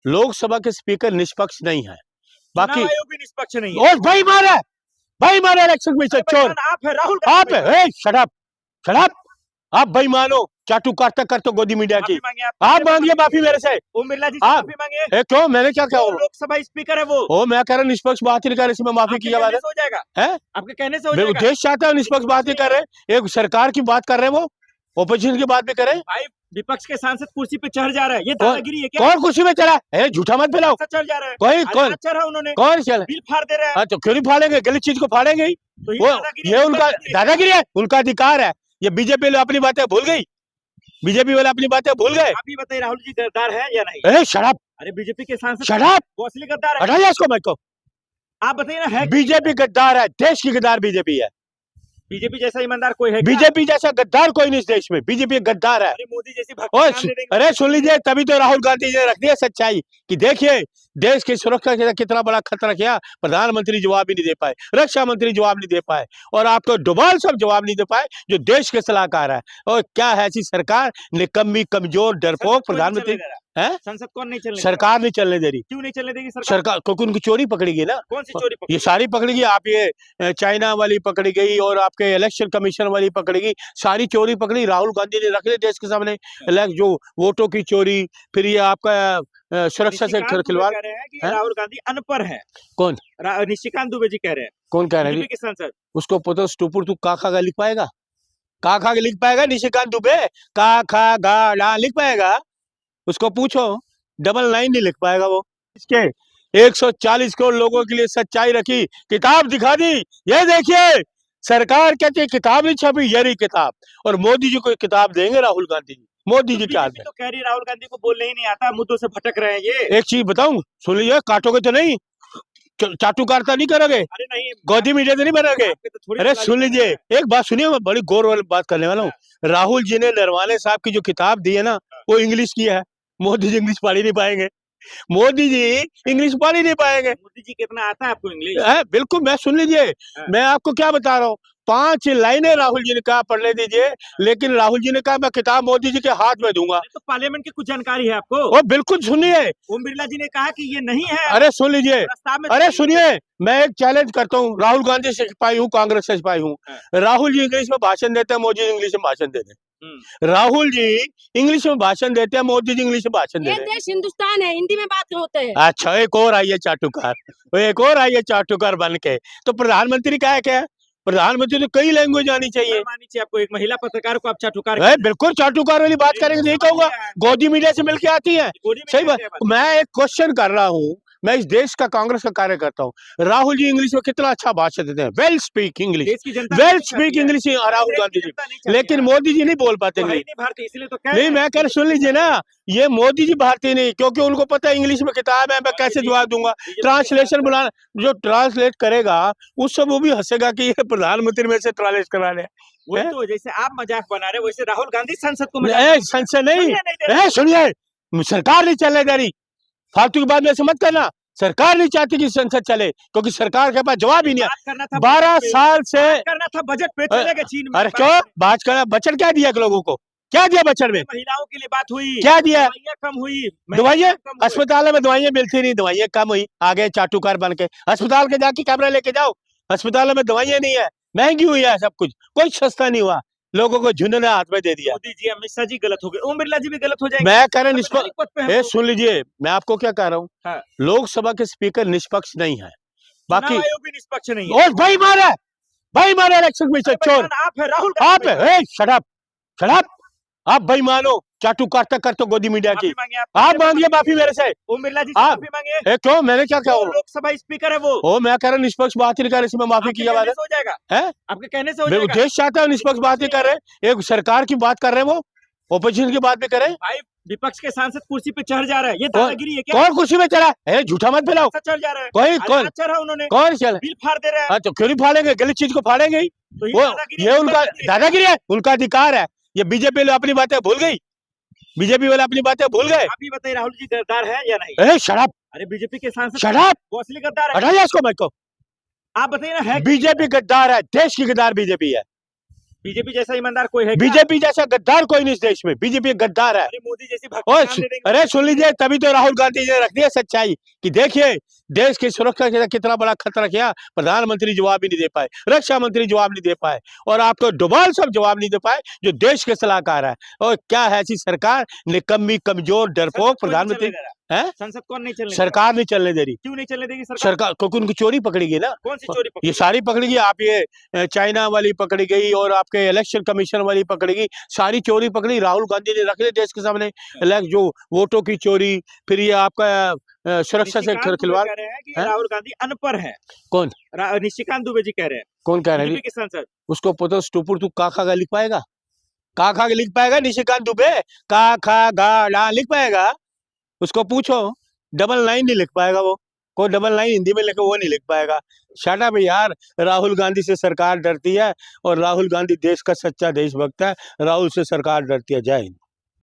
लोकसभा के स्पीकर निष्पक्ष नहीं है। बाकी चुनाव आयोग भी निष्पक्ष नहीं है। और भाई मारा इलेक्शन कमीशन चोर आप है राहुल आप है। शट अप आप बेईमान हो। चाटू काटता करते गोदी मीडिया की। आप मांगिए माफी मेरे से। ओम बिरला जी से माफी मांगे। क्यों मैंने क्या किया? लोकसभा स्पीकर है वो। मैं कह रहा हूँ निष्पक्ष बात ही नहीं कर रहे, इसमें माफी की बात हो जाएगा है। आपके कहने से हो जाएगा। देश चाहता है निष्पक्ष बात ही कर रहे, एक सरकार की बात कर रहे हैं, वो ओपोजिशन की बात भी करें। भाई विपक्ष के सांसद कुर्सी पे चढ़ जा रहा है, ये दादागिरी है क्या? कौन कुर्सी पे चढ़ा है? झूठा मत फैलाओ। चढ़ जा रहा है कौन चढ़ा उन्होंने? कौन चल बिल फाड़ दे रहा है। तो क्यों नहीं फाड़ेंगे? गलत चीज को फाड़ेंगे ही। तो ये उनका दादागिरी है, उनका अधिकार है। ये बीजेपी वाले अपनी बातें भूल गई, बीजेपी वाले अपनी बातें भूल गए। आप ही बताइए राहुल जी गद्दार है या नहीं? Shut up. अरे बीजेपी के सांसद शट अप। वो असली गद्दार है। हटाइए इसको मत को। आप बताइए ना है बीजेपी गद्दार है, देश की गद्दार बीजेपी है। बीजेपी जैसा ईमानदार कोई है? बीजेपी जैसा गद्दार कोई नहीं इस देश में। बीजेपी गद्दार है। मोदी जैसी अरे सुन लीजिए, तभी तो राहुल गांधी जी ने रख दिया सच्चाई कि देखिए देश की सुरक्षा के कितना बड़ा खतरा किया। प्रधानमंत्री जवाब ही नहीं दे पाए, रक्षा मंत्री जवाब नहीं दे पाए, और आपको डोभाल सब जवाब नहीं दे पाए जो देश के सलाहकार है। और क्या है ऐसी सरकार, निकम्मी, कमजोर, डरपोक प्रधानमंत्री है। संसद कौन नहीं चलने? सरकार नहीं चलने दे रही। क्यों नहीं चलने देगी सरकार? क्योंकि उनकी चोरी पकड़ी गई ना। कौन सी चोरी पकड़ी? ये सारी पकड़ी गई। आप ये चाइना वाली पकड़ी गई और आपके इलेक्शन कमीशन वाली पकड़ी गई, सारी चोरी पकड़ी। राहुल गांधी ने रख दी देश के सामने, जो वोटों की चोरी, फिर ये आपका सुरक्षा से खिलवाड़। राहुल गांधी अनपढ़ है। कौन? निशिकांत दुबे जी कह रहे हैं। कौन कह रहे हैं? सांसद उसको पता स्टूपुर तू काखा का लिख पाएगा? काखा का लिख पाएगा निशिकांत दुबे? काखा गा लिख पाएगा? उसको पूछो, डबल लाइन नहीं लिख पाएगा वो। इसके 140 करोड़ लोगों के लिए सच्चाई रखी, किताब दिखा दी। ये देखिए सरकार कहती है किताब नहीं छपी, ये रही किताब। और मोदी जी को किताब देंगे राहुल गांधी जी। मोदी जी क्या तो कह रही राहुल गांधी को बोलने ही नहीं आता, मुद्दों से भटक रहे हैं ये। एक चीज बताऊं, सुन लीजिए, काटोगे तो नहीं, चाटू कारता नहीं करोगे? अरे नहीं, गोदी मीडिया तो नहीं बनोगे? अरे सुन लीजिए, एक बात सुनिए, मैं बड़ी गौर वाली बात करने वाला हूँ। राहुल जी ने नरवाने साहब की जो किताब दी है ना, वो इंग्लिश की है। मोदी जी इंग्लिश पढ़ ही नहीं पाएंगे। मोदी जी इंग्लिश पढ़ ही नहीं पाएंगे। मोदी जी कितना आता है आपको इंग्लिश? बिल्कुल, मैं सुन लीजिए, मैं आपको क्या बता रहा हूँ। 5 लाइनें राहुल जी ने कहा पढ़ने दीजिए, लेकिन राहुल जी ने कहा मैं किताब मोदी जी के हाथ में दूंगा। तो पार्लियामेंट की कुछ जानकारी है आपको? वो बिल्कुल सुनिए, ओम बिरला जी ने कहा कि ये नहीं है। अरे सुन लीजिए, अरे सुनिए, मैं एक चैलेंज करता हूँ। राहुल गांधी से सिपाही हूँ, कांग्रेस से सिपाही हूँ। राहुल जी इंग्लिश में भाषण देते हैं, मोदी जी इंग्लिश में भाषण देते हैं। राहुल जी इंग्लिश में भाषण देते हैं, मोदी जी इंग्लिश में भाषण देते हैं। ये देश हिंदुस्तान है, हिंदी में बात होते हैं। अच्छा, एक और आई है चाटुकार, एक और आई है चाटुकार बन के। तो प्रधानमंत्री क्या है? क्या प्रधानमंत्री तो कई लैंग्वेज आनी चाहिए। आपको एक महिला पत्रकार को आप चाटुकार? बिल्कुल चाटुकार वाली बात करेंगे, नहीं कहूंगा। गोदी मीडिया से मिलके आती है। सही बात। मैं एक क्वेश्चन कर रहा हूँ, मैं इस देश का कांग्रेस का कार्य करता हूँ। राहुल जी इंग्लिश में कितना अच्छा भाषण देते हैं, well speak English, well speak English Rahul Gandhi ji, लेकिन मोदी जी नहीं बोल पाते इंग्लिश। नहीं, मैं कह, सुन लीजिए ना, ये मोदी जी भारतीय नहीं, क्योंकि उनको पता है इंग्लिश में किताब है, मैं कैसे जवाब दूंगा। ट्रांसलेशन बुलाना, जो ट्रांसलेट करेगा उस सब वो भी हंसेगा कि ये प्रधानमंत्री में से ट्रांसलेट करा रहे हैं। तो जैसे आप मजाक बना रहे, वैसे राहुल गांधी संसद को संसद नहीं, सुनिए, सरकार नहीं चलने दे रही। फालतू की बात में मत करना। सरकार नहीं चाहती कि संसद चले, क्योंकि सरकार के पास जवाब ही नहीं है। 12 साल से करना था बजट पे चलेगा चीन में। अरे क्यों बात करना? बजट क्या दिया लोगों को? क्या दिया बजट में? महिलाओं के लिए बात हुई, क्या दिया? दवाइयाँ कम हुई, दवाइयाँ अस्पतालों में दवाइयाँ मिलती नहीं, दवाइयाँ कम हुई। आगे चाटुकार बन के अस्पताल के जाके कैमरा लेके जाओ, अस्पतालों में दवाइयाँ नहीं है, महंगी हुई है सब कुछ, कोई सस्ता नहीं हुआ। लोगों को झुंझुने हाथ में दे दिया। मोदी जी, अमित शाह जी गलत हो गए, ओम बिरला जी भी गलत हो जाएंगे। मैं कह रहा हूँ सुन लीजिए, मैं आपको क्या कह रहा हूँ, लोकसभा के स्पीकर निष्पक्ष नहीं है। बाकी चुनाव आयोग भी निष्पक्ष नहीं है। और भाई मारा इलेक्शन कमीशन चोर आप है। राहुल आप है। शट अप आप बेईमान हो। चाटू काटता करते गोदी मीडिया की। आप मांगिए माफी मेरे से। ओम बिरला जी से माफी मांगे। क्यों मैंने क्या किया? लोकसभा स्पीकर है वो। मैं कह रहा हूँ निष्पक्ष बात ही नहीं कर रहे, इसमें माफी की बात हो जाएगा है। आपके कहने से हो जाएगा। देश चाहता है निष्पक्ष बात ही कर रहे, एक सरकार की बात कर रहे हैं, वो ओपोजिशन की बात भी करें। भाई विपक्ष के सांसद कुर्सी पे चढ़ जा रहा है, ये दादागिरी है क्या? कौन कुर्सी पे चढ़ा है? झूठा मत फैलाओ। चढ़ जा रहा है। कौन चढ़ा उन्होंने? कौन चल बिल फाड़ दे रहा है। तो क्यों नहीं फाड़ेंगे? गलत चीज को फाड़ेंगे ही। ये उनका दादागिरी है, उनका अधिकार है। ये बीजेपी वाले अपनी बातें भूल गई, बीजेपी वाले अपनी बातें भूल गए। आप ही बताइए राहुल जी गद्दार है या नहीं? Shut up. अरे बीजेपी के सांसद शट अप, वो असली गद्दार है। हटाइए इसको मत को। आप बताइए ना है? बीजेपी गद्दार है, देश की गद्दार बीजेपी है। बीजेपी जैसा ईमानदार कोई है क्या? बीजेपी जैसा गद्दार कोई नहीं इस देश में। बीजेपी गद्दार है। अरे मोदी जैसी भक्त ओए नाम ले देंगे। अरे सुन लीजिए, तभी तो राहुल गांधी जी ने रख दिया सच्चाई कि देखिए देश की सुरक्षा के लिए कितना बड़ा खतरा किया। प्रधानमंत्री जवाब ही नहीं दे पाए, रक्षा मंत्री जवाब नहीं दे पाए, और आपको डोभाल सब जवाब नहीं दे पाए जो देश के सलाहकार है। और क्या है ऐसी सरकार, निकम्मी, कमजोर, डरपोक प्रधानमंत्री है। संसद कौन नहीं चलने सरकार नहीं चलने दे रही। क्यों नहीं चलने देगी सरकार? सरकार क्योंकि उनकी चोरी पकड़ेगी ना। कौन सी चोरी ये सारी पकड़ेगी। आप ये चाइना वाली पकड़ी गई और आपके इलेक्शन कमीशन वाली पकड़ेगी, सारी चोरी पकड़ी। राहुल गांधी ने रख दी देश के सामने जो वोटों की चोरी, फिर ये आपका सुरक्षा से खिलवाड़। कह रहे हैं कि राहुल गांधी अनपढ़ है। कौन? निशिकांत दुबे जी कह रहे हैं। कौन कह रहे हैं? के सांसद। उसको पता स्टूपुर तू का खा लिख पाएगा? का खा लिख पाएगा निशिकांत दुबे? का खा गा लिख पाएगा? उसको पूछो। डबल लाइन नहीं लिख पाएगा वो। कोई डबल लाइन हिंदी में लिखे वो नहीं लिख पाएगा। शट अप यार। राहुल गांधी से सरकार डरती है और राहुल गांधी देश का सच्चा देशभक्त है। राहुल से सरकार डरती है। जय हिंद।